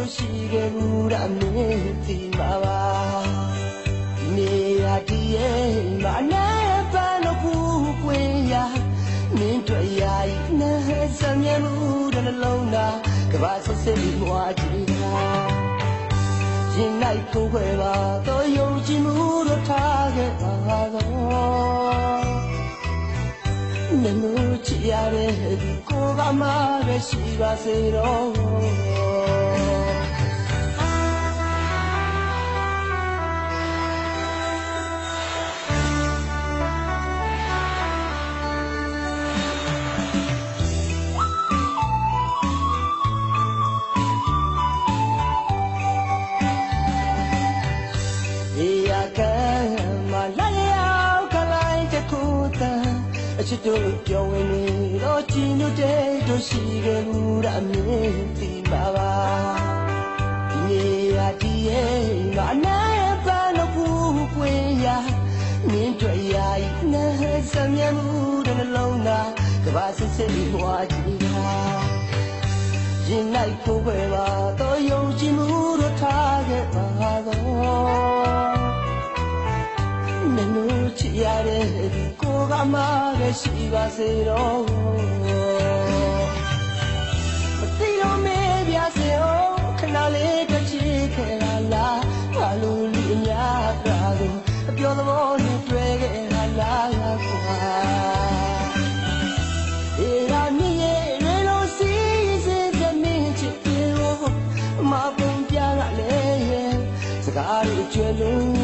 တို့ရှိခဲ့ဘူးတာမင်းသိမှာပါနေရတည်းရဲ့မနဲ့ပန်းတော့ဘူးကွင်ရမင်းတို့ရာဤနဲ့စမြဲမှုတဲ့နှလုံးသားကဘာဆက်စစ်ပြီးမွားကြည့်တာရင်လိုက်ကိုခွဲပါတော့ယုံကြည်မှုတို့ထားခဲ့ပါတော့နင်တို့ချစ်ရတဲ့ကိုကမှပဲရှိပါစေတော့အချစ်တို့ပြောင်းဝင်နေတော့ကြည်ညိုတဲ့တို့ရှိခဲ့ဘူးတာမင်းသိမှာပါဒီနေရာဒီရဲ့ငါနဲ့ပန်းတော့ဘူးကွင်ရမင်းတို့ရာဤနဲ့စမြဲမှုတဲ့နှလုံးသားကဘာစစ်စစ်ပြီးမွားကြည့်တာရင်လိုက်ကိုပဲပါတော့ယုံကြည်မှုတို့ထားခဲ့ပါတော့နင်တို့ချစ်ရတဲ့ကိုကမှပဲရှိပါစေတော့မသိတော့မေးပြစေအောင်ခဏလေးတချစ်ခဲ့တာလားဘာလို့လူအများကကိုအပြောသဘောနဲ့တွေ့ခဲ့တာလားကွာဒီကနေ့ရဲ့ရေလိုစီစဉ်တဲ့မင်းချစ်တယ်မပုံပြကလည်းစကားတွေကျွဲလို့